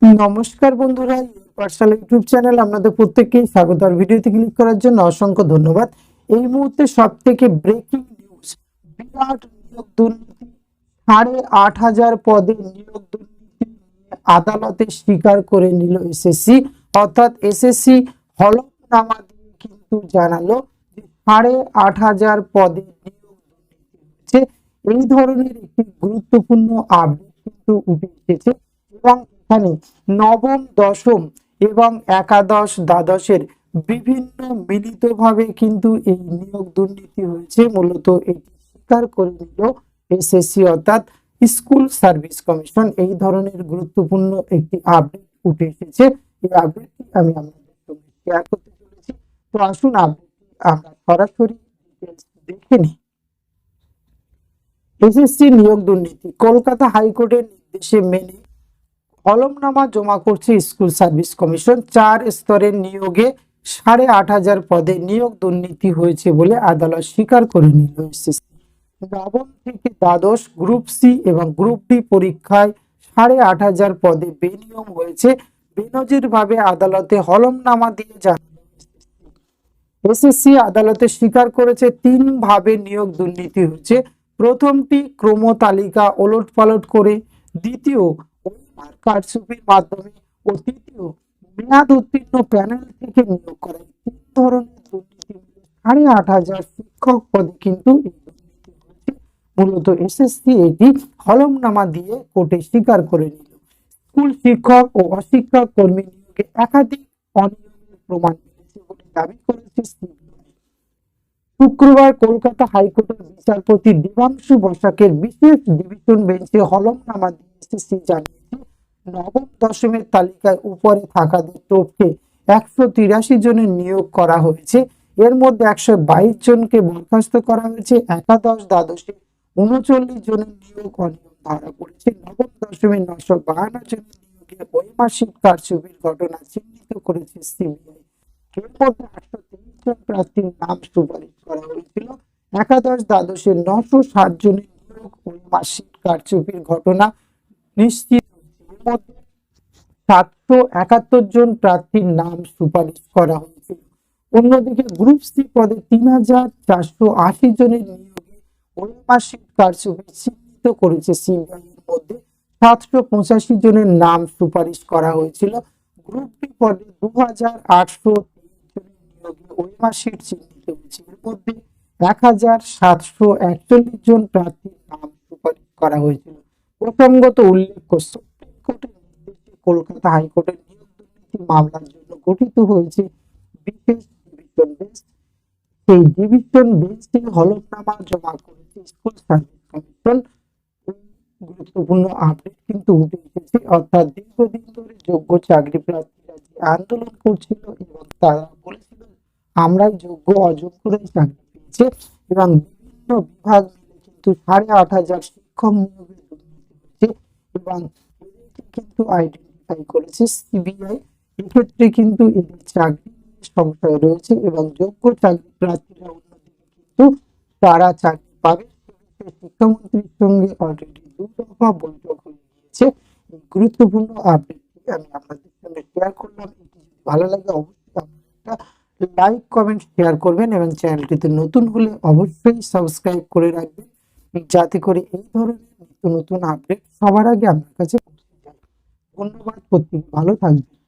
নমস্কার বন্ধুরা, personal YouTube channel আপনাদের প্রত্যেককেই স্বাগত। আর ভিডিওতে ক্লিক করার জন্য অসংখ্য ধন্যবাদ। এই মুহূর্তে সব থেকে ব্রেকিং নিউজ, বিরাট নিয়োগ দুর্নীতি, 8,500 পদে নিয়োগ দুর্নীতি নিয়ে আদালতে স্বীকার করে নিল এসএসসি। অর্থাৎ এসএসসি হলফনামা দিয়ে কিন্তু জানালো যে 8,500 পদে নিয়োগ দুর্নীতি হয়েছে। এই ধরনের একটি গুরুত্বপূর্ণ আপডেট কিন্তু উঠে এসেছে এবং এখানে নবম, দশম এবং একাদশ, দ্বাদশের বিভিন্ন মিলিতভাবে কিন্তু এই নিয়োগ দুর্নীতি হয়েছে। মূলত এটি স্বীকার করে নিল এসএসসি অর্থাৎ স্কুল সার্ভিস কমিশন। এই ধরনের গুরুত্বপূর্ণ একটি আপডেট উঠে এসেছে। এই আপডেটটি আমি আপনাদের সঙ্গে শেয়ার করতে চলেছি। তো আসুন আপডেটটি আমরা সরাসরি ডিটেইলস দেখে নিই। এসএসসি নিয়োগ দুর্নীতি, কলকাতা হাইকোর্টের নির্দেশে মেনে হলফনামা জমা করছে স্কুল সার্ভিস কমিশন। 4 স্তরের নিয়োগে 8,500 পদে নিয়োগ দুর্নীতি হয়েছে বলে আদালত স্বীকার করে নিল এসএসসি। নবম থেকে দ্বাদশ, গ্রুপ সি এবং গ্রুপ ডি পরীক্ষায় 8,500 পদে বেনিয়ম হয়েছে। বেনজির ভাবে আদালতে হলফনামা দিয়ে জানালো এসএসসি। আদালতে স্বীকার করেছে 3 ভাবে নিয়োগ দুর্নীতি হয়েছে। প্রথমটি ক্রম তালিকা ওলটপালট করে, দ্বিতীয় কারচুপির মাধ্যমে ও তৃতীয় মেয়াদ উত্তীর্ণ প্যানেল থেকে নিয়োগ করা। 3 ধরনের দুর্নীতি মিলে 8,500 শিক্ষক পদে কিন্তু এই দুর্নীতি হয়েছে। মূলত এসএসসি এটি হলফনামা দিয়ে কোর্টে স্বীকার করে নিল। স্কুল শিক্ষক ও অশিক্ষক কর্মী নিয়োগে একাধিক অনিয়মের প্রমাণ মিলেছে বলে দাবি করেছে সিবিআই। শুক্রবার কলকাতা হাইকোর্টের বিচারপতি দেবাংশু বসাকের বিশেষ ডিভিশন বেঞ্চে হলফনামা দিয়ে এসএসসি জানিয়েছে নবম, দশমের তালিকায় উপরে থাকাদের টপকে 183 জনের নিয়োগ করা হয়েছে। এর মধ্যে 122 জনকে বরখাস্ত করা হয়েছে। একাদশ, দ্বাদশে 39 জনের নিয়োগ অনিয়ম ধরা পড়েছে। নবম, দশমে 952 জনের নিয়োগে বৈমাসিক কারচুপির ঘটনা চিহ্নিত করেছে সিবিআই। এর মধ্যে 823 জন প্রার্থীর নাম সুপারিশ করা হয়েছিল। একাদশ, দ্বাদশে 960 জনের নিয়োগ বৈমাসিক কারচুপির ঘটনা নিশ্চিত। এর মধ্যে 771 জন প্রার্থীর নাম সুপারিশ করা হয়েছিল। অন্যদিকে গ্রুপ সি পদে 3,480 জনের নিয়োগে বৈমাসিক কারচুপি চিহ্নিত করেছে সিবিআই। এর মধ্যে 785 জনের নাম সুপারিশ করা হয়েছিল। গ্রুপ ডি পদে 2,823 জনের নিয়োগে বৈমাসিক চিহ্নিত হয়েছে। এর মধ্যে 1,741 জন প্রার্থীর নাম সুপারিশ করা হয়েছিল। প্রসঙ্গত উল্লেখ্য, সুপ্রিম কোর্টের নির্দেশে কলকাতা হাইকোর্টের নিয়োগ দুর্নীতি মামলার জন্য গঠিত হয়েছে বিশেষ ডিভিশন বেঞ্চ। সেই ডিভিশন বেঞ্চে হলফনামা জমা করেছে স্কুল সার্ভিস কমিশন। গুরুত্বপূর্ণ আপডেট কিন্তু উঠে এসেছে। অর্থাৎ দীর্ঘদিন ধরে যোগ্য চাকরি প্রার্থীরা যে আন্দোলন করছিল এবং তারা বলেছিল আমরাই যোগ্য, অযোগ্যরাই চাকরি পেয়েছে এবং বিভিন্ন বিভাগ মিলে কিন্তু 8,500 শিক্ষক নিয়োগে দুর্নীতি হয়েছে এবং এদেরকে কিন্তু আইডেন্টিফাই করেছে সিবিআই। এক্ষেত্রে কিন্তু এদের চাকরি নিয়ে সংশয় রয়েছে এবং যোগ্য চাকরি প্রার্থীরা অন্যদিকে কিন্তু তারা চাকরি পাবে। শিক্ষামন্ত্রীর সঙ্গে অলরেডি 2 দফা বৈঠক হয়ে গিয়েছে। এই গুরুত্বপূর্ণ আপডেটটি আমি আপনাদের সঙ্গে শেয়ার করলাম। এটি যদি ভালো লাগে অবশ্যই আপনারা একটা লাইক, কমেন্ট, শেয়ার করবেন এবং চ্যানেলটিতে নতুন হলে অবশ্যই সাবস্ক্রাইব করে রাখবেন যাতে করে এই ধরনের নিত্য নতুন আপডেট সবার আগে আপনার কাছে পৌঁছে যায়। ধন্যবাদ, প্রত্যেকে ভালো থাকবেন।